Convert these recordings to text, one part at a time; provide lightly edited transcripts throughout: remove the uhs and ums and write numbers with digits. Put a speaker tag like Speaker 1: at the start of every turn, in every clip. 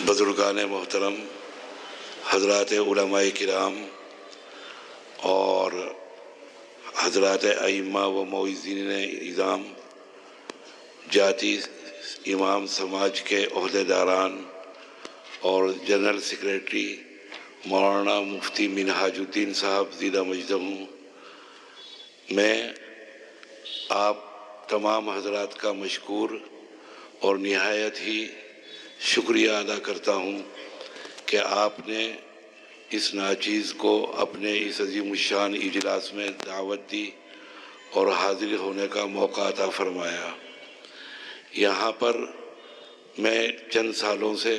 Speaker 1: بزرگان محترم، حضرات علماء کرام اور حضرات ائمہ و معززین اعظام، جاتی امام سماج کے عہدیداران اور جنرل سیکریٹری مولانا مفتی منہاج الدین صاحب زیدہ مجدہ ہوں، میں آپ تمام حضرات کا مشکور اور نہایت ہی شکریہ ادا کرتا ہوں کہ آپ نے اس ناچیز کو اپنے اس عظیم الشان اجلاس میں دعوت دی اور حاضر ہونے کا موقع عطا فرمایا۔ یہاں پر میں چند سالوں سے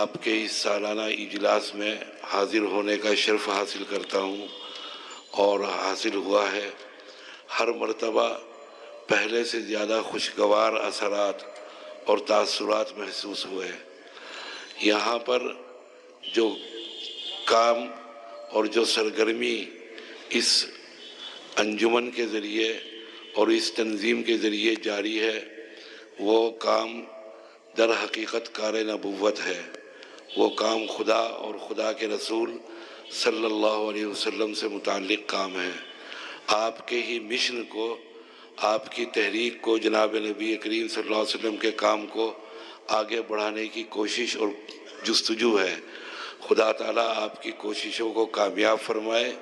Speaker 1: آپ کے اس سالانہ اجلاس میں حاضر ہونے کا شرف حاصل کرتا ہوں اور حاصل ہوا ہے۔ ہر مرتبہ پہلے سے زیادہ خوشگوار اثرات اور تاثرات محسوس ہوئے۔ یہاں پر جو کام اور جو سرگرمی اس انجمن کے ذریعے اور اس تنظیم کے ذریعے جاری ہے، وہ کام در حقیقت کار نبوت ہے۔ وہ کام خدا اور خدا کے رسول صلی اللہ علیہ وسلم سے متعلق کام ہے۔ آپ کے ہی مشن کو، آپ کی تحریک کو، جناب نبی کریم صلی اللہ علیہ وسلم کے کام کو آگے بڑھانے کی کوشش اور جستجو ہے۔ خدا تعالیٰ آپ کی کوششوں کو کامیاب فرمائے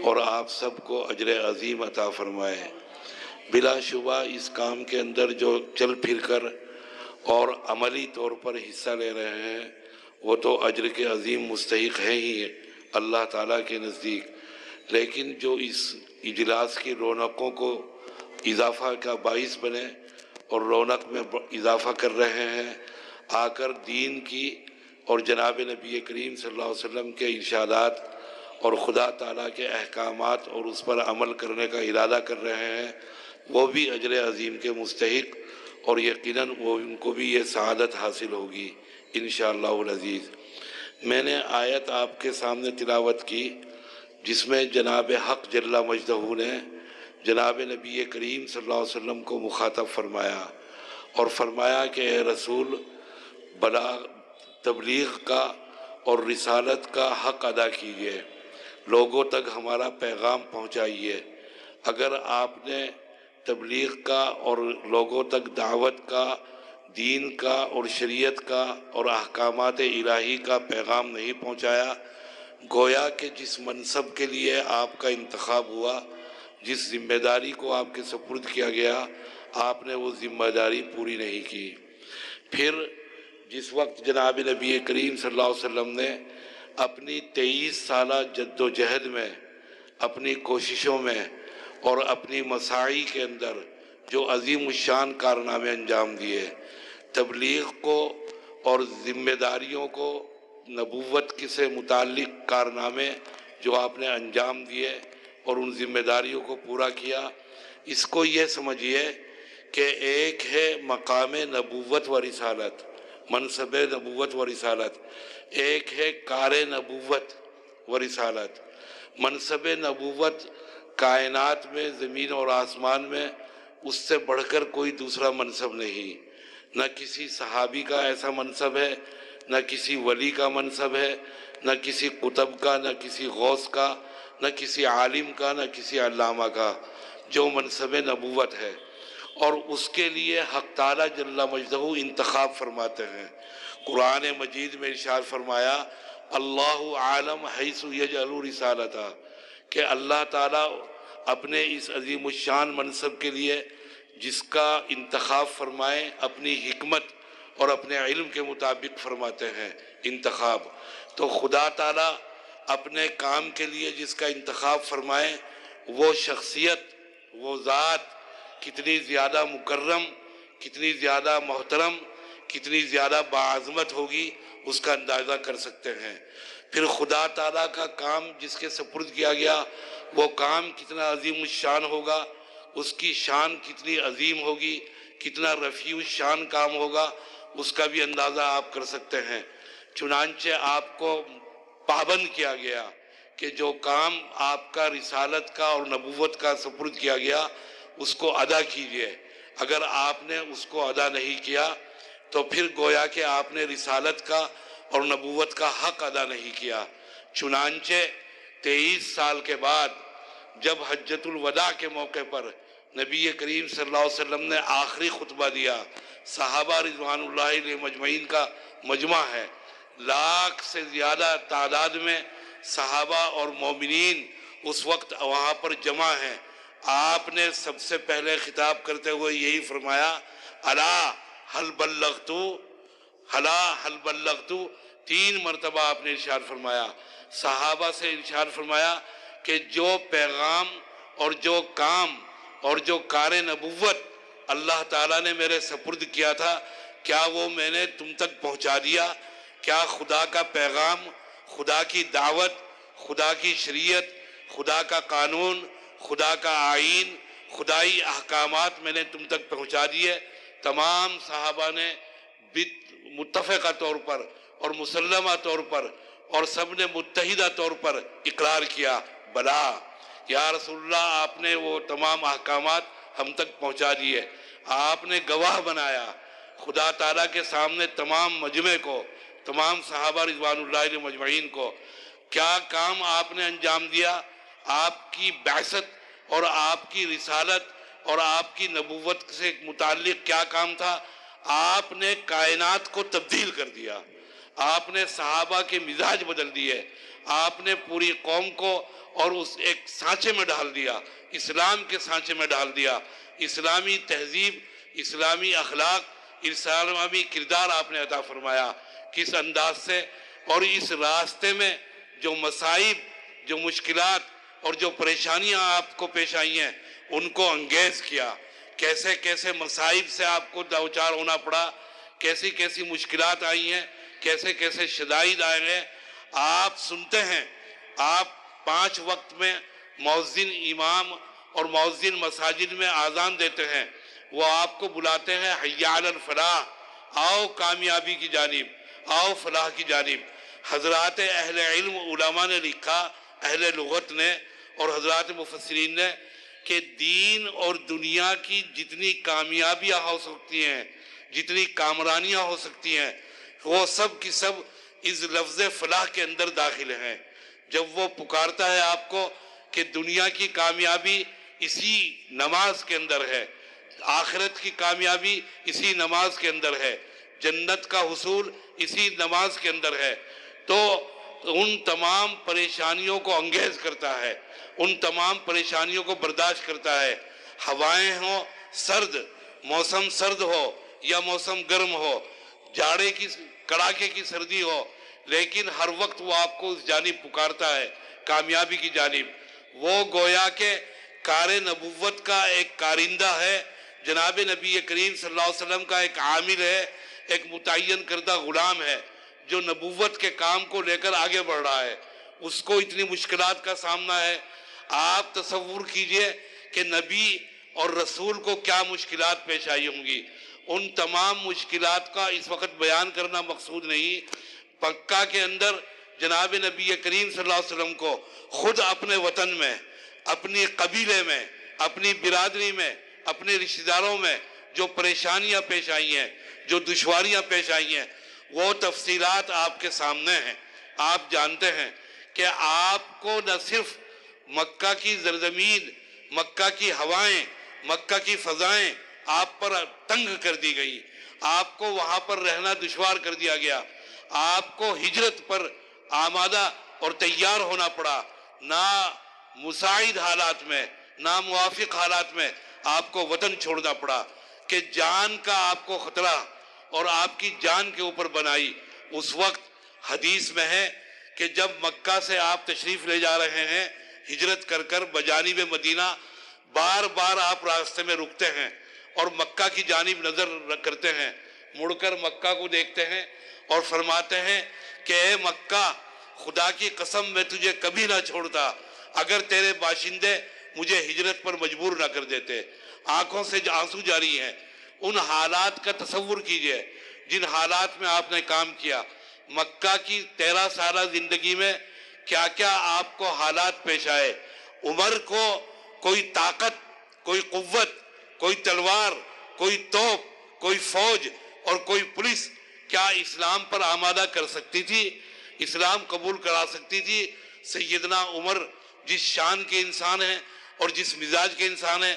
Speaker 1: اور آپ سب کو اجر عظیم عطا فرمائے۔ بلا شبہ اس کام کے اندر جو چل پھر کر اور عملی طور پر حصہ لے رہے ہیں، وہ تو اجر کے عظیم مستحق ہیں ہی اللہ تعالیٰ کے نزدیک، لیکن جو اس اجلاس کی رونقوں کو اضافہ کا باعث بنے اور رونق میں اضافہ کر رہے ہیں، آ کر دین کی اور جناب نبی کریم صلی اللہ علیہ وسلم کے ارشادات اور خدا تعالیٰ کے احکامات اور اس پر عمل کرنے کا ارادہ کر رہے ہیں، وہ بھی اجر عظیم کے مستحق، اور یقیناً وہ ان کو بھی یہ سعادت حاصل ہوگی انشاءاللہ العزیز۔ میں نے آیت آپ کے سامنے تلاوت کی جس میں جناب حق جل مجدہ نے جناب نبی کریم صلی اللہ علیہ وسلم کو مخاطب فرمایا اور فرمایا کہ اے رسول، بلاغ تبلیغ کا اور رسالت کا حق ادا کیجیے، لوگوں تک ہمارا پیغام پہنچائیے۔ اگر آپ نے تبلیغ کا اور لوگوں تک دعوت کا، دین کا اور شریعت کا اور احکامات الہی کا پیغام نہیں پہنچایا، گویا کہ جس منصب کے لیے آپ کا انتخاب ہوا، جس ذمہ داری کو آپ کے سپرد کیا گیا، آپ نے وہ ذمہ داری پوری نہیں کی۔ پھر جس وقت جناب نبی کریم صلی اللہ علیہ وسلم نے اپنی 23 سالہ جد و جہد میں، اپنی کوششوں میں اور اپنی مساعی کے اندر جو عظیم الشان کارنامے انجام دیے، تبلیغ کو اور ذمہ داریوں کو، نبوت سے متعلق کارنامے جو آپ نے انجام دیے اور ان ذمہ داریوں کو پورا کیا، اس کو یہ سمجھیے کہ ایک ہے مقام نبوت و رسالت، منصب نبوت و رسالت، ایک ہے کار نبوت و رسالت۔ منصب نبوت کائنات میں، زمین اور آسمان میں اس سے بڑھ کر کوئی دوسرا منصب نہیں۔ نہ کسی صحابی کا ایسا منصب ہے، نہ کسی ولی کا منصب ہے، نہ کسی قطب کا، نہ کسی غوث کا، نہ کسی عالم کا، نہ کسی علامہ کا، جو منصب نبوت ہے، اور اس کے لیے حق تعالیٰ جل مجدہ انتخاب فرماتے ہیں۔ قرآن مجید میں ارشاد فرمایا، اللہ عالم حیث یجعل رسالتہ، کہ اللہ تعالیٰ اپنے اس عظیم الشان منصب کے لیے جس کا انتخاب فرمائے، اپنی حکمت اور اپنے علم کے مطابق فرماتے ہیں انتخاب۔ تو خدا تعالیٰ اپنے کام کے لیے جس کا انتخاب فرمائے، وہ شخصیت، وہ ذات کتنی زیادہ مکرم، کتنی زیادہ محترم، کتنی زیادہ باعظمت ہوگی، اس کا اندازہ کر سکتے ہیں۔ پھر خدا تعالیٰ کا کام جس کے سپرد کیا گیا، وہ کام کتنا عظیم الشان ہوگا، اس کی شان کتنی عظیم ہوگی، کتنا رفیع الشان کام ہوگا، اس کا بھی اندازہ آپ کر سکتے ہیں۔ چنانچہ آپ کو پابند کیا گیا کہ جو کام آپ کا رسالت کا اور نبوت کا سپرد کیا گیا، اس کو ادا کیجئے۔ اگر آپ نے اس کو ادا نہیں کیا تو پھر گویا کہ آپ نے رسالت کا اور نبوت کا حق ادا نہیں کیا۔ چنانچہ 23 سال کے بعد جب حجۃ الوداع کے موقع پر نبی کریم صلی اللہ علیہ وسلم نے آخری خطبہ دیا، صحابہ رضوان اللہ علیہ مجمعین کا مجمع ہے، لاکھ سے زیادہ تعداد میں صحابہ اور مومنین اس وقت وہاں پر جمع ہیں، آپ نے سب سے پہلے خطاب کرتے ہوئے یہی فرمایا، الا حل بلغتو، الا حل بلغتو، 3 مرتبہ آپ نے ارشاد فرمایا۔ صحابہ سے ارشاد فرمایا کہ جو پیغام اور جو کام اور جو کار نبوت اللہ تعالیٰ نے میرے سپرد کیا تھا، کیا وہ میں نے تم تک پہنچا دیا؟ کیا خدا کا پیغام، خدا کی دعوت، خدا کی شریعت، خدا کا قانون، خدا کا آئین، خدائی احکامات میں نے تم تک پہنچا دیے؟ تمام صحابہ نے متفقہ طور پر اور مسلمہ طور پر اور سب نے متحدہ طور پر اقرار کیا، بلا یا رسول اللہ، آپ نے وہ تمام احکامات ہم تک پہنچا دیے۔ آپ نے گواہ بنایا خدا تعالیٰ کے سامنے تمام مجمع کو، تمام صحابہ رضوان اللہ علیہ مجمعین کو، کیا کام آپ نے انجام دیا؟ آپ کی بعثت اور آپ کی رسالت اور آپ کی نبوت سے متعلق کیا کام تھا؟ آپ نے کائنات کو تبدیل کر دیا، آپ نے صحابہ کے مزاج بدل دیے، آپ نے پوری قوم کو اور اس ایک سانچے میں ڈال دیا، اسلام کے سانچے میں ڈال دیا، اسلامی تہذیب، اسلامی اخلاق، اسلامی کردار آپ نے عطا فرمایا۔ کس انداز سے؟ اور اس راستے میں جو مصائب، جو مشکلات اور جو پریشانیاں آپ کو پیش آئی ہیں ان کو انگیز کیا، کیسے کیسے مصائب سے آپ کو دوچار ہونا پڑا، کیسی کیسی مشکلات آئی ہیں، کیسے کیسے شدائد آئے ہیں، آپ سنتے ہیں۔ آپ 5 وقت میں مؤذن امام اور مؤذن مساجد میں اذان دیتے ہیں، وہ آپ کو بلاتے ہیں حی علی الفلاح، آؤ کامیابی کی جانب، آؤ فلاح کی جانب۔ حضرات اہل علم علماء نے لکھا، اہل لغت نے اور حضرات مفسرین نے، کہ دین اور دنیا کی جتنی کامیابیاں ہو سکتی ہیں، جتنی کامرانیاں ہو سکتی ہیں، وہ سب کی سب اس لفظ فلاح کے اندر داخل ہیں۔ جب وہ پکارتا ہے آپ کو کہ دنیا کی کامیابی اسی نماز کے اندر ہے، آخرت کی کامیابی اسی نماز کے اندر ہے، جنت کا حصول اسی نماز کے اندر ہے، تو ان تمام پریشانیوں کو انگیز کرتا ہے، ان تمام پریشانیوں کو برداشت کرتا ہے۔ ہوائیں ہوں سرد، موسم سرد ہو یا موسم گرم ہو، جاڑے کی کڑاکے کی سردی ہو، لیکن ہر وقت وہ آپ کو اس جانب پکارتا ہے، کامیابی کی جانب۔ وہ گویا کہ کار نبوت کا ایک کارندہ ہے، جناب نبی کریم صلی اللہ علیہ وسلم کا ایک عامل ہے، ایک متعین کردہ غلام ہے، جو نبوت کے کام کو لے کر آگے بڑھ رہا ہے۔ اس کو اتنی مشکلات کا سامنا ہے۔ آپ تصور کیجئے کہ نبی اور رسول کو کیا مشکلات پیش آئی ہوں گی۔ ان تمام مشکلات کا اس وقت بیان کرنا مقصود نہیں۔ مکہ کے اندر جناب نبی کریم صلی اللہ علیہ وسلم کو خود اپنے وطن میں، اپنی قبیلے میں، اپنی برادری میں، اپنے رشتہ داروں میں جو پریشانیاں پیش آئی ہیں، جو دشواریاں پیش آئی ہیں، وہ تفصیلات آپ کے سامنے ہیں۔ آپ جانتے ہیں کہ آپ کو نہ صرف مکہ کی زرزمین، مکہ کی ہوائیں، مکہ کی فضائیں آپ پر تنگ کر دی گئی، آپ کو وہاں پر رہنا دشوار کر دیا گیا، آپ کو ہجرت پر آمادہ اور تیار ہونا پڑا، نہ مساعد حالات میں، نہ موافق حالات میں آپ کو وطن چھوڑنا پڑا، کہ جان کا آپ کو خطرہ اور آپ کی جان کے اوپر بنائی۔ اس وقت حدیث میں ہے کہ جب مکہ سے آپ تشریف لے جا رہے ہیں ہجرت کر کر بجانب مدینہ، بار بار آپ راستے میں رکتے ہیں اور مکہ کی جانب نظر کرتے ہیں، مڑ کر مکہ کو دیکھتے ہیں اور فرماتے ہیں کہ اے مکہ، خدا کی قسم میں تجھے کبھی نہ چھوڑتا اگر تیرے باشندے مجھے ہجرت پر مجبور نہ کر دیتے۔ آنکھوں سے آنسو جاری ہیں۔ ان حالات کا تصور کیجئے جن حالات میں آپ نے کام کیا۔ مکہ کی 13 سالہ زندگی میں کیا کیا آپ کو حالات پیش آئے۔ عمر کو کوئی طاقت، کوئی قوت، کوئی تلوار، کوئی توپ، کوئی فوج اور کوئی پولیس کیا اسلام پر آمادہ کر سکتی تھی، اسلام قبول کرا سکتی تھی؟ سیدنا عمر جس شان کے انسان ہیں اور جس مزاج کے انسان ہیں،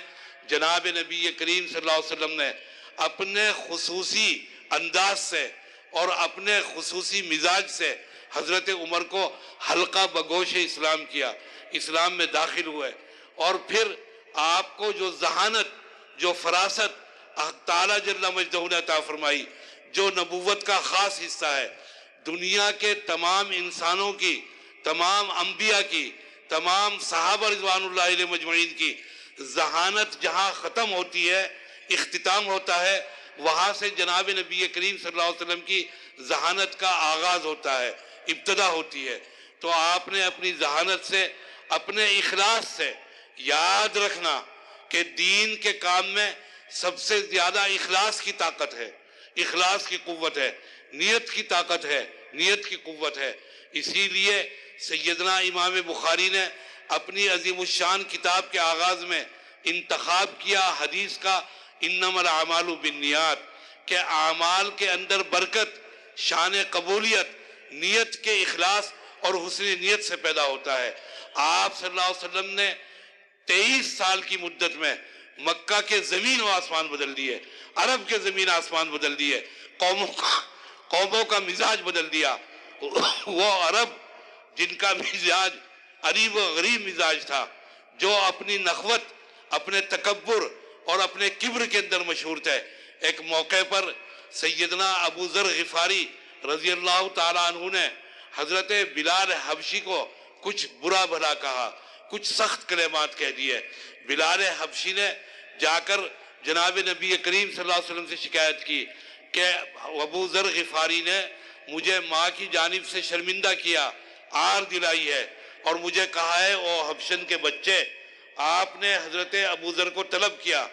Speaker 1: جناب نبی کریم صلی اللہ علیہ وسلم نے اپنے خصوصی انداز سے اور اپنے خصوصی مزاج سے حضرت عمر کو حلقہ بگوش اسلام کیا، اسلام میں داخل ہوئے، اور پھر آپ کو جو ذہانت، جو فراست تعالیٰ جل مجدہ نے عطا فرمائی، جو نبوت کا خاص حصہ ہے، دنیا کے تمام انسانوں کی، تمام انبیاء کی، تمام صحابہ رضوان اللہ علیہ مجمعین کی ذہانت جہاں ختم ہوتی ہے، اختتام ہوتا ہے، وہاں سے جناب نبی کریم صلی اللہ علیہ وسلم کی ذہانت کا آغاز ہوتا ہے، ابتدا ہوتی ہے۔ تو آپ نے اپنی ذہانت سے، اپنے اخلاص سے، یاد رکھنا کہ دین کے کام میں سب سے زیادہ اخلاص کی طاقت ہے، اخلاص کی قوت ہے، نیت کی طاقت ہے، نیت کی قوت ہے۔ اسی لیے سیدنا امام بخاری نے اپنی عظیم الشان کتاب کے آغاز میں انتخاب کیا حدیث کا انما الاعمال بالنیات، کہ اعمال کے اندر برکت، شان قبولیت نیت کے اخلاص اور حسن نیت سے پیدا ہوتا ہے۔ آپ صلی اللہ علیہ وسلم نے 23 سال کی مدت میں مکہ کے زمین و آسمان بدل دیے، عرب کے زمین آسمان بدل دیے، قوموں کا مزاج بدل دیا۔ وہ عرب جن کا مزاج عریب و غریب مزاج تھا، جو اپنی نخوت، اپنے تکبر اور اپنے کبر کے اندر مشہور تھے، ایک موقع پر سیدنا ابو ذر غفاری رضی اللہ تعالیٰ عنہ نے حضرت بلال حبشی کو کچھ برا بھلا کہا، کچھ سخت کلمات کہہ دیے۔ بلال حبشی نے جا کر جناب نبی کریم صلی اللہ علیہ وسلم سے شکایت کی کہ ابو ذر غفاری نے مجھے ماں کی جانب سے شرمندہ کیا، عار دلائی ہے، اور مجھے کہا ہے او حبشن کے بچے، آپ نے حضرت ابو ذر کو طلب کیا۔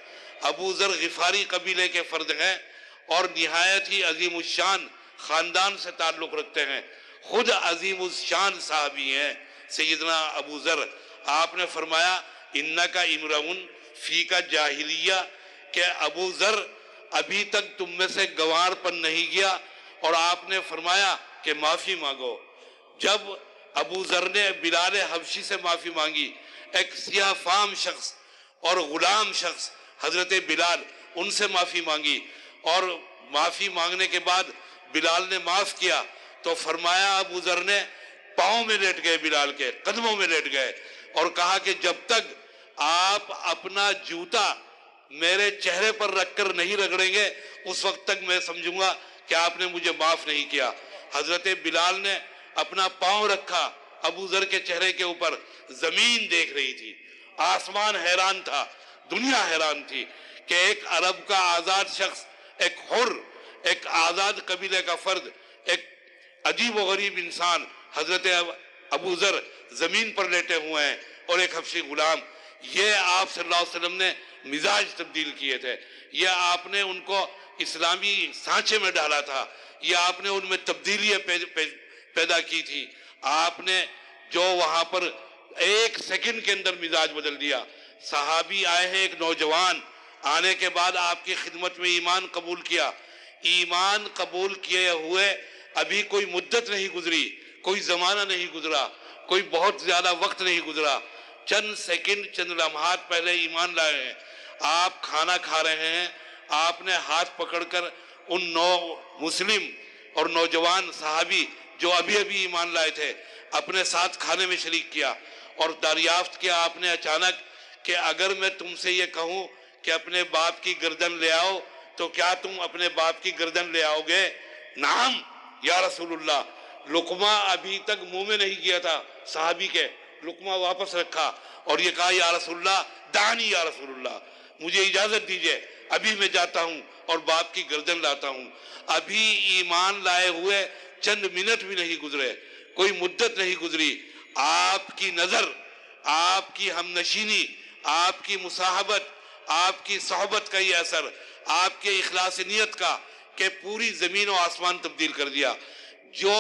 Speaker 1: ابو ذر غفاری قبیلے کے فرد ہیں اور نہایت ہی عظیم الشان خاندان سے تعلق رکھتے ہیں، خود عظیم الشان صحابی ہیں سیدنا ابو ذر۔ آپ نے فرمایا انکا امرؤن فیکا جاہلیہ، کہ ابو ذر ابھی تک تم میں سے گوار پن نہیں گیا، اور آپ نے فرمایا کہ معافی مانگو۔ جب ابو ذر نے بلال حبشی سے معافی مانگی، ایک سیاہ فام شخص اور غلام شخص حضرت بلال، ان سے معافی مانگی، اور معافی مانگنے کے بعد بلال نے معاف کیا تو فرمایا ابو ذر نے پاؤں میں لیٹ گئے، بلال کے قدموں میں لیٹ گئے، اور کہا کہ جب تک آپ اپنا جوتا میرے چہرے پر رکھ کر نہیں رگڑیں گے اس وقت تک میں سمجھوں گا کہ آپ نے مجھے معاف نہیں کیا۔ حضرت بلال نے اپنا پاؤں رکھا ابو ذر کے چہرے کے اوپر، زمین دیکھ رہی تھی، آسمان حیران تھا، دنیا حیران تھی کہ ایک عرب کا آزاد شخص، ایک حر، ایک آزاد قبیلے کا فرد، ایک عجیب و غریب انسان حضرت ابو ذر زمین پر لیٹے ہوئے ہیں، اور ایک حبشی غلام۔ یہ آپ صلی اللہ علیہ وسلم نے مزاج تبدیل کیے تھے، یہ آپ نے ان کو اسلامی سانچے میں ڈالا تھا، یہ آپ نے ان میں تبدیلیاں پیدا کی تھی۔ آپ نے جو وہاں پر ایک سیکنڈ کے اندر مزاج بدل دیا۔ صحابی آئے ہیں، ایک نوجوان آنے کے بعد آپ کی خدمت میں ایمان قبول کیا، ایمان قبول کیے ہوئے ابھی کوئی مدت نہیں گزری، کوئی زمانہ نہیں گزرا، کوئی بہت زیادہ وقت نہیں گزرا، چند سیکنڈ، چند لمحات پہلے ایمان لائے ہیں۔ آپ کھانا کھا رہے ہیں، آپ نے ہاتھ پکڑ کر ان 9 مسلم اور نوجوان صحابی جو ابھی ایمان لائے تھے اپنے ساتھ کھانے میں شریک کیا، اور دریافت کیا آپ نے اچانک کہ اگر میں تم سے یہ کہوں کہ اپنے باپ کی گردن لے آؤ تو کیا تم اپنے باپ کی گردن لے آؤ گے؟ نعم یا رسول اللہ۔ لقمہ ابھی تک منہ میں نہیں کیا تھا صحابی کے، لقمہ واپس رکھا اور یہ کہا یا رسول اللہ دانی، یا رسول اللہ مجھے اجازت دیجئے، ابھی میں جاتا ہوں اور باپ کی گردن لاتا ہوں۔ ابھی ایمان لائے ہوئے چند منٹ بھی نہیں گزرے، کوئی مدت نہیں گزری، آپ کی نظر، آپ کی ہمنشینی، آپ کی مصاحبت، آپ کی صحبت کا یہ اثر، آپ کے اخلاص نیت کا، کہ پوری زمین و آسمان تبدیل کر دیا۔ جو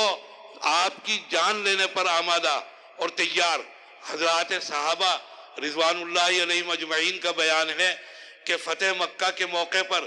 Speaker 1: آپ کی جان لینے پر آمادہ اور تیار حضرات صحابہ رضوان اللہ علیہم اجمعین کا بیان ہے کہ فتح مکہ کے موقع پر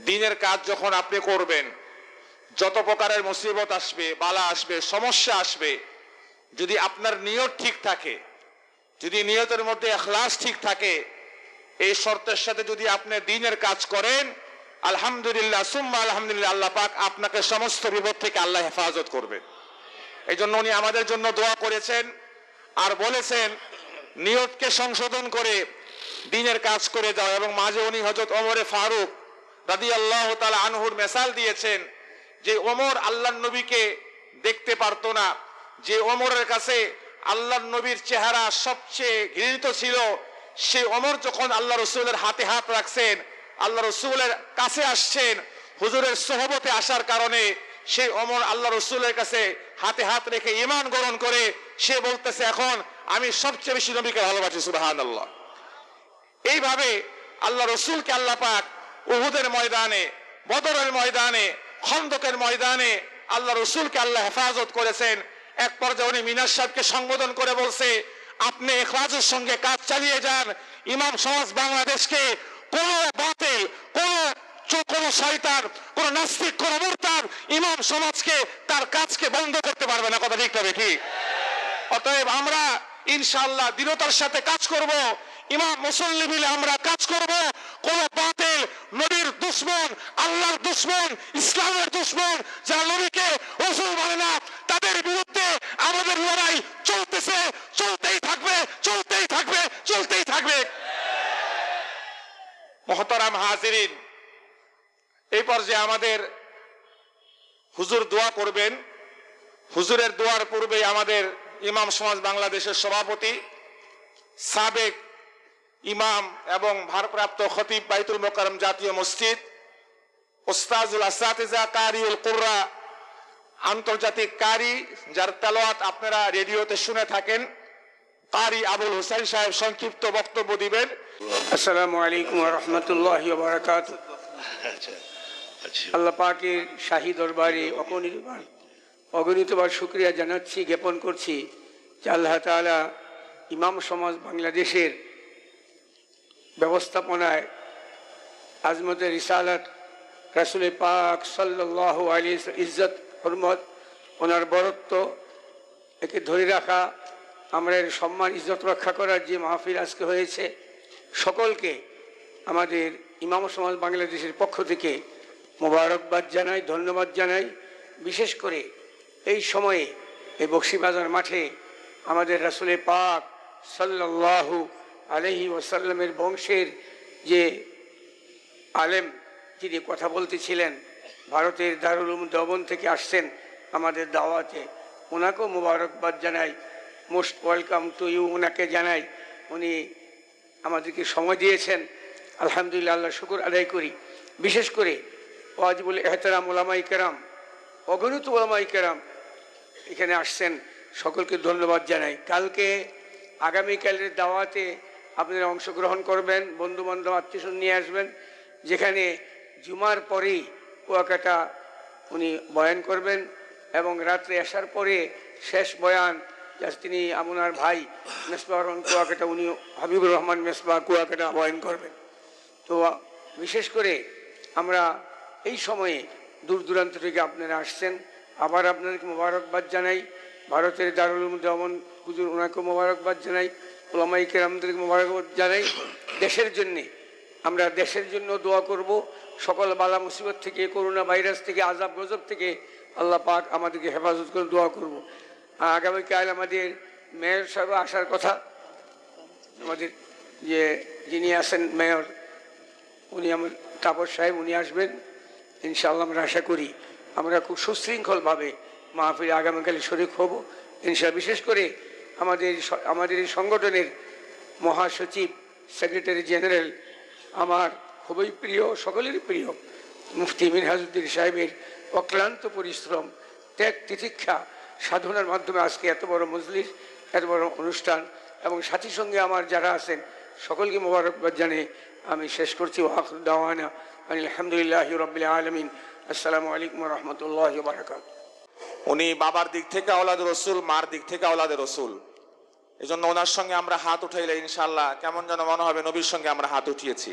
Speaker 2: দিনের কাজ যখন আপনি করবেন, যত প্রকারের মুসিবত আসবে, বালা আসবে, সমস্যা আসবে, যদি আপনার নিয়ত ঠিক থাকে, যদি নিয়তের মধ্যে ইখলাস ঠিক থাকে, এই শর্তের সাথে যদি আপনি দ্বীনের কাজ করেন, আলহামদুলিল্লাহ সুম্মা আলহামদুলিল্লাহ, আল্লাহ পাক আপনাকে সমস্ত বিপদ থেকে আল্লাহ হেফাজত করবে। এই জন্য উনি আমাদের জন্য দোয়া করেছেন আর বলেছেন নিয়তকে সংশোধন করে দিনের কাজ করে যাও। এবং মাঝে উনি হযরত ওমরে ফারুক রাদিয়াল্লাহু তাআলা আনহুর মিসাল দিয়েছেন যে ওমর আল্লাহর নবীকে দেখতে পারতো না, যে ওমরের কাছে আল্লাহর নবীর চেহারা সবচেয়ে ঘৃণিত ছিল, সেই ওমর যখন আল্লাহ রসুলের হাতে হাত রাখছেন, আল্লাহ রসুলের কাছে আসছেন, হুজুরের সোহবতে আসার কারণে সেই ওমর আল্লাহ রসুলের কাছে হাতে হাত রেখে ঈমান গ্রহণ করে সে বলতেছে এখন আমি সবচেয়ে বেশি নবীকে ভালোবাসি, সুবহানাল্লাহ। এইভাবে আল্লাহ রসুলকে আল্লাহ পাক উহুদের ময়দানে, বদরের ময়দানে, খন্দকের ময়দানে আল্লাহ রসুলকে আল্লাহ হেফাজত করেছেন। এক পর্যায়ে উনি মিনার সাহেবকে সম্বোধন করে বলছে আপনি ইখলাসের সঙ্গে কাজ চালিয়ে যান, ইমাম সমাজ বাংলাদেশকে কোন বাতিল, কোন শয়তান, কোন নাস্তিক, কোন মুরতাদ ইমাম সমাজকে তার কাজকে বন্ধ করতে পারবে না। কথা ঠিক তবে ঠিক। অতএব আমরা ইনশাআল্লাহ দৃঢ়তার সাথে কাজ করব, ইমাম মুসল্লি মিলে আমরা কাজ করব। কোন বাতিল, নবীর দুশমন, আল্লাহর দুশমন, ইসলামের দুশমন, যারা নবীকে রাসূল মানে না, তাদের বিরুদ্ধে আমাদের লড়াই চলতেছে, চলতেই থাকবে, চলতেই থাকবে, চলতেই থাকবে। মুহতারাম হাজিরিন, এই পর্যায়ে আমাদের হুজুর দোয়া করবেন। হুজুরের দোয়ার পূর্বে আমাদের ইমাম সমাজ বাংলাদেশের সভাপতি, সাবেক ইমাম এবং ভারপ্রাপ্ত খতিব বাইতুল মোকাররম জাতীয় মসজিদ, ওস্তাজুল আসাতিজা কারিউল কুররা, আন্তর্জাতিক কারি, যার তেলাওয়াত আপনারা রেডিওতে শুনে থাকেন, কারি আবুল হুসাইন সাহেব সংক্ষিপ্ত বক্তব্য দিবেন।
Speaker 3: আসসালামু আলাইকুম ওয়া রাহমাতুল্লাহি ওয়া বারাকাতুহু। আল্লাহ পাকের শাহী দরবারে অগণিতবার শুকরিয়া জানাচ্ছি, জ্ঞাপন করছি যে আল্লাহ তাআলা ইমাম সমাজ বাংলাদেশের ব্যবস্থাপনায় আজমতে রিসালাত রাসূল পাক সাল্লাল্লাহু আলাইহি ইজ্জত হরমত, ওনার বরত্ব একে ধরে রাখা, আমরা এর সম্মান ইজ্জত রক্ষা করার যে মাহফিল আজকে হয়েছে, সকলকে আমাদের ইমাম সমাজ বাংলাদেশের পক্ষ থেকে মোবারকবাদ জানাই, ধন্যবাদ জানাই। বিশেষ করে এই সময়ে এই বকশীবাজার মাঠে আমাদের রাসূল পাক সাল্লাল্লাহু আলাইহি ওয়াসাল্লামের বংশের যে আলেম যিনি কথা বলতেছিলেন, ভারতের দারুল উলুম দেওবন্দ থেকে আসছেন আমাদের দাওয়াতে, ওনাকেও মোবারকবাদ জানাই, মোস্ট ওয়েলকাম টু ইউ ওনাকে জানাই। উনি আমাদেরকে সময় দিয়েছেন, আলহামদুলিল্লাহ, আল্লাহ শুকর আদায় করি। বিশেষ করে ওয়াজিবুল এহতারাম ওলামায়ে কেরাম, অগণিত ওলামায়ে কেরাম এখানে আসছেন, সকলকে ধন্যবাদ জানাই। কালকে আগামীকালের দাওয়াতে আপনারা অংশগ্রহণ করবেন, বন্ধুবান্ধব আত্মীয়স্বজন নিয়ে আসবেন, যেখানে জুমার পরেই কুয়াকাটা উনি বয়ান করবেন এবং রাত্রে আসার পরে শেষ বয়ান তিনি আপনার ভাই মেসবাহ রহমান কুয়াকাটা, উনি হাবিবুর রহমান মেসবাহ কুয়াকাটা বয়ান করবেন। তো বিশেষ করে আমরা এই সময়ে দূর দূরান্ত থেকে আপনারা আসছেন, আবার আপনাদেরকে মোবারকবাদ জানাই। ভারতের দারুল উলুম দেওবন্দ হুজুর ওনাকে মোবারকবাদ জানাই, ওলামায়ে কেরামদেরকে মোবারকবাদ জানাই। দেশের জন্যে আমরা দেশের জন্য দোয়া করব, সকল বালা মুসিবত থেকে, করোনা ভাইরাস থেকে, আযাব গজব থেকে আল্লাহ পাক আমাদেরকে হেফাজত করে দোয়া করব। আগামীকাল আমাদের মেয়র সাহেব আসার কথা, আমাদের যে যিনি আছেন মেয়র, উনি আমার তাপস সাহেব, উনি আসবেন ইনশাআল্লাহ। আমরা আশা করি আমরা খুব সুশৃঙ্খলভাবে মাহফিলে আগামীকালে শরীক হব ইনশাআল্লাহ। বিশেষ করে আমাদের এই সংগঠনের মহাসচিব, সেক্রেটারি জেনারেল, আমার খুবই প্রিয়, সকলেরই প্রিয় মুফতি মিনহাজউদ্দিন সাহেবের অক্লান্ত পরিশ্রম, ত্যাগ, তিতিক্ষা, সাধনার মাধ্যমে আজকে এত বড় মজলিস, এত বড় অনুষ্ঠান, এবং সাথী সঙ্গে আমার যারা আছেন সকলকে মোবারকবাদ জানিয়ে আমি শেষ করছি। ওয়াখির দাওয়ানা আলহামদুলিল্লাহি রাব্বিল আলামিন। আসসালামু আলাইকুম ওয়া রাহমাতুল্লাহি ওয়া বারাকাতুহু।
Speaker 2: উনি বাবার দিক থেকে আওলাদ রসুল, মার দিক থেকে আওলাদ রসুল, এই জন্য ওনার সঙ্গে আমরা হাত উঠাইলে ইনশাআল্লাহ কেমন যেন মনে হবে নবীর সঙ্গে আমরা হাত উঠিয়েছি।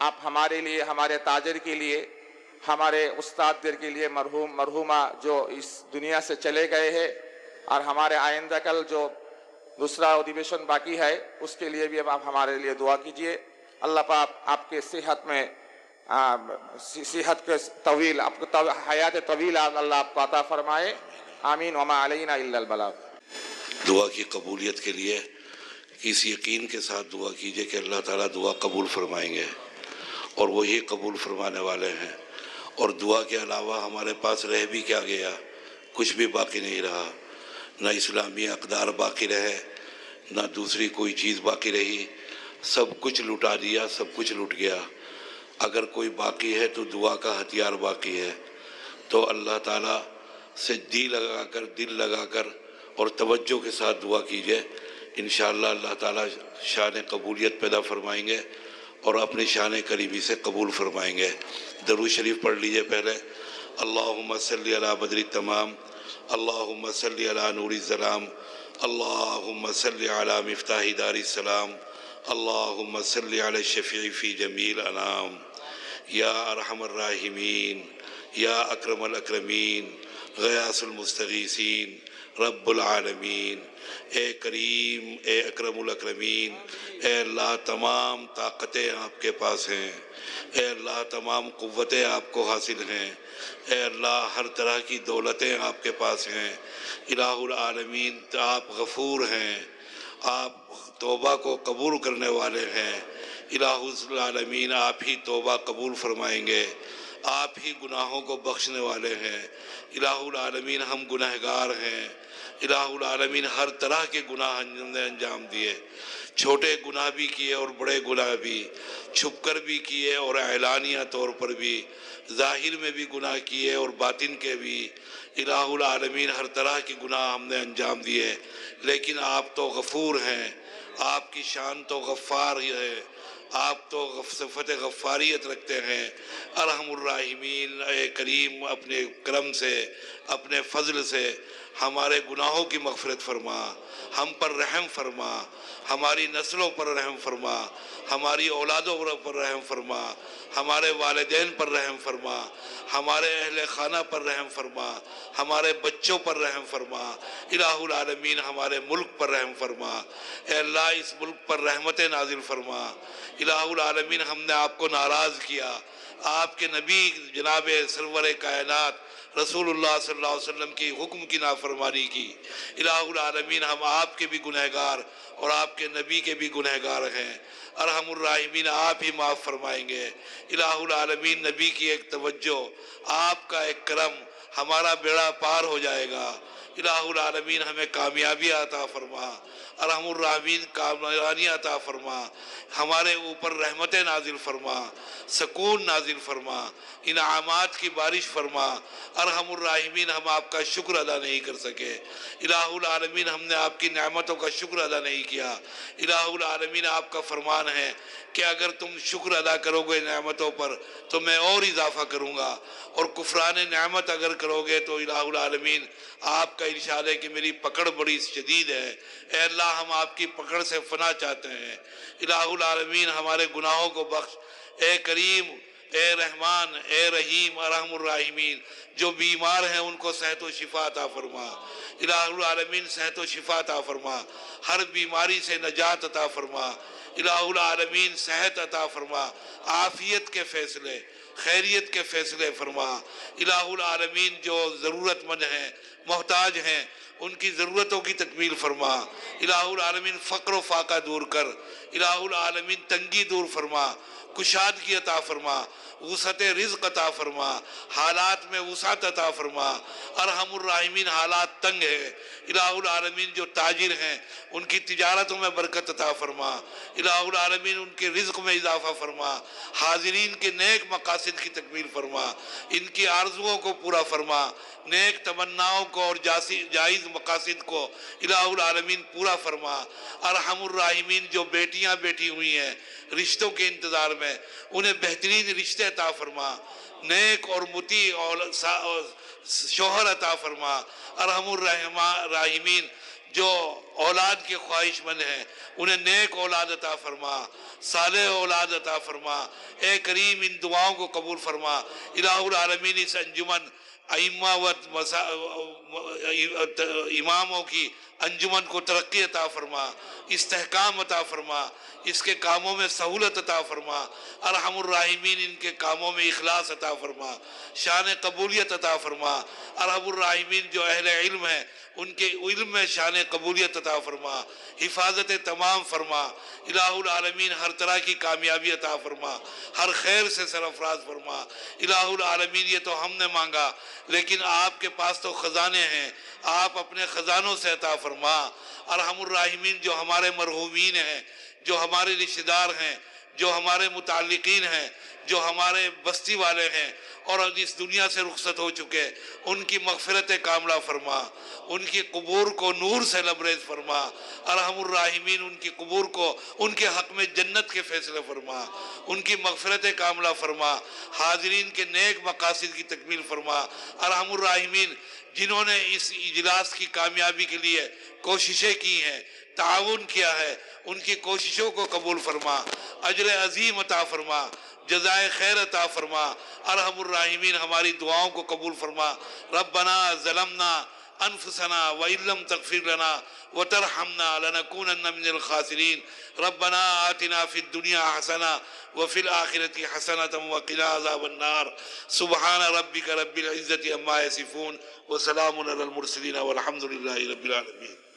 Speaker 2: آپ ہمارے لیے، ہمارے تاجر کے لیے، ہمارے استاد در کے لیے، مرحومہ جو اس دنیا سے چلے گئے ہیں، اور ہمارے آئندہ کل جو دوسرا ادھیویشن باقی ہے اس کے لیے بھی آپ ہمارے لیے دعا کیجئے۔ اللہ پاک آپ کے صحت میں صحت کے طویل، آپ کو حیات طویل اللہ آپ کو عطا فرمائے، آمین۔ وما علینا الا البلاغ۔
Speaker 1: دعا کی قبولیت کے لیے اس یقین کے ساتھ دعا کیجئے کہ اللہ تعالیٰ دعا قبول فرمائیں گے، اور وہی قبول فرمانے والے ہیں۔ اور دعا کے علاوہ ہمارے پاس رہ بھی کیا گیا؟ کچھ بھی باقی نہیں رہا، نہ اسلامی اقدار باقی رہے، نہ دوسری کوئی چیز باقی رہی، سب کچھ لٹا دیا، سب کچھ لٹ گیا۔ اگر کوئی باقی ہے تو دعا کا ہتھیار باقی ہے، تو اللہ تعالیٰ سے دل لگا کر اور توجہ کے ساتھ دعا کیجئے، انشاءاللہ اللہ تعالیٰ شان قبولیت پیدا فرمائیں گے اور اپنی شان قریبی سے قبول فرمائیں گے۔ درود شریف پڑھ لیجئے پہلے۔ اللہم صلی علی بدر التمام، اللہم صلی علی نور الظلام، اللہم صلی علی مفتاح دار السلام، اللہم صلی علی الشفیع فی جمیع الانام، یا ارحم الراحمین، یا اکرم الاکرمین، غیاث المستغیثین، رب العالمین۔ اے کریم، اے اکرم الاکرمین، اے اللہ تمام طاقتیں آپ کے پاس ہیں، اے اللہ تمام قوتیں آپ کو حاصل ہیں، اے اللہ ہر طرح کی دولتیں آپ کے پاس ہیں۔ الہ العالمین، آپ غفور ہیں، آپ توبہ کو قبول کرنے والے ہیں۔ الہ العالمین، آپ ہی توبہ قبول فرمائیں گے، آپ ہی گناہوں کو بخشنے والے ہیں۔ الہ العالمین، ہم گنہگار ہیں۔ الہ العالمین، ہر طرح کے گناہ ہم نے انجام دیے، چھوٹے گناہ بھی کیے اور بڑے گناہ بھی، چھپ کر بھی کیے اور اعلانیہ طور پر بھی، ظاہر میں بھی گناہ کیے اور باطن کے بھی۔ الہ العالمین، ہر طرح کے گناہ ہم نے انجام دیے، لیکن آپ تو غفور ہیں، آپ کی شان تو غفار ہی ہے، آپ تو صفت غفاریت رکھتے ہیں۔ ارحم الراحمین، اے کریم، اپنے کرم سے، اپنے فضل سے ہمارے گناہوں کی مغفرت فرما، ہم پر رحم فرما، ہماری نسلوں پر رحم فرما، ہماری اولادوں پر رحم فرما، ہمارے والدین پر رحم فرما، ہمارے اہل خانہ پر رحم فرما، ہمارے بچوں پر رحم فرما۔ الہ العالمین، ہمارے ملک پر رحم فرما، اے اللہ اس ملک پر رحمت نازل فرما۔ الہ العالمین، ہم نے آپ کو ناراض کیا، آپ کے نبی جناب سرور کائنات رسول اللہ صلی اللہ علیہ وسلم کی حکم کی نافرمانی کی۔ الہ العالمین، ہم آپ کے بھی گنہگار اور آپ کے نبی کے بھی گنہگار ہیں۔ ارحم الراحمین، آپ ہی معاف فرمائیں گے۔ الہ العالمین، نبی کی ایک توجہ، آپ کا ایک کرم، ہمارا بیڑا پار ہو جائے گا۔ الہ العالمین، ہمیں کامیابی عطا فرما، ارحم الراحمین کامیابی عطا فرما، ہمارے اوپر رحمت نازل فرما، سکون نازل فرما، انعامات کی بارش فرما۔ ارحم الراحمین، ہم آپ کا شکر ادا نہیں کر سکے، الہ العالمین، ہم نے آپ کی نعمتوں کا شکر ادا نہیں کیا۔ الہ العالمین، آپ کا فرمان ہے کہ اگر تم شکر ادا کرو گے نعمتوں پر تو میں اور اضافہ کروں گا، اور کفران نعمت اگر کرو گے تو الہ العالمین آپ کا ارشاد ہے کہ میری پکڑ بڑی شدید ہے۔ اے اللہ، ہم آپ کی پکڑ سے فنا چاہتے ہیں۔ الہ العالمین، ہمارے گناہوں کو بخش، اے کریم، اے رحمان، اے رحیم، ارحم الراحمین، جو بیمار ہیں ان کو صحت و شفا عطا فرما۔ الہ العالمین، صحت و شفا عطا فرما، ہر بیماری سے نجات عطا فرما۔ الہ العالمین، صحت عطا فرما، عافیت کے فیصلے، خیریت کے فیصلے فرما۔ الہ العالمین، جو ضرورت مند ہیں، محتاج ہیں، ان کی ضرورتوں کی تکمیل فرما۔ الہ العالمین، فقر و فاقہ دور کر، الہ العالمین، تنگی دور فرما، کشادگی عطا فرما، وسعت رزق عطا فرما، حالات میں وسعت عطا فرما۔ ارحم الراحمین، حالات تنگ ہے، الہ العالمین، جو تاجر ہیں ان کی تجارتوں میں برکت عطا فرما۔ الہ العالمین، ان کے رزق میں اضافہ فرما، حاضرین کے نیک مقاصد کی تکمیل فرما، ان کی آرزوؤں کو پورا فرما، نیک تمناؤں کو اور جائز مقاصد کو الہ العالمین پورا فرما۔ ارحم الراحمین، جو بیٹیاں بیٹھی ہوئی ہیں رشتوں کے انتظار میں، انہیں بہترین رشتے عطا فرما، نیک اور مطیع اور شوہر عطا فرما۔ ارحم الراحمین، جو اولاد کے خواہش مند ہیں انہیں نیک اولاد عطا فرما، صالح اولاد عطا فرما۔ اے کریم ان دعاؤں کو قبول فرما۔ الہ العالمین اس انجمن ائمہ و اماموں کی انجمن کو ترقی عطا فرما، استحکام عطا فرما، اس کے کاموں میں سہولت عطا فرما۔ ارحم الراحمین ان کے کاموں میں اخلاص عطا فرما، شان قبولیت عطا فرما۔ ارحم الراحمین جو اہل علم ہیں ان کے علم میں شان قبولیت عطا فرما، حفاظت تمام فرما۔ الہ العالمین ہر طرح کی کامیابی عطا فرما، ہر خیر سے سرفراز فرما۔ الہ العالمین یہ تو ہم نے مانگا، لیکن آپ کے پاس تو خزانے ہیں، آپ اپنے خزانوں سے عطا فرما۔ ارحم الراحمین جو ہمارے مرحومین ہیں، جو ہمارے رشتہ دار ہیں، جو ہمارے متعلقین ہیں، جو ہمارے بستی والے ہیں اور اس دنیا سے رخصت ہو چکے، ان کی مغفرت کاملہ فرما، ان کی قبور کو نور سے لبریز فرما۔ ارحم الراحمین ان کی قبور کو ان کے حق میں جنت کے فیصلے فرما، ان کی مغفرت کاملہ فرما، حاضرین کے نیک مقاصد کی تکمیل فرما۔ ارحم الراحمین جنہوں نے اس اجلاس کی کامیابی کے لیے کوششیں کی ہیں، تعاون کیا ہے، ان کی کوششوں کو قبول فرما، اجر عظیم عطا فرما، جزائے خیر عطا فرما۔ ارحم الراحمین ہماری دعاؤں کو قبول فرما۔ ربنا ظلمنا انفسنا وان لم تغفر لنا وترحمنا لنكونن من الخاسرین۔ ربنا آتنا فی الدنیا حسنہ وفی الآخرة حسنة وقنا عذاب النار۔ سبحان ربک رب العزة عما یصفون وسلام علی المرسلین والحمد للہ رب العالمین۔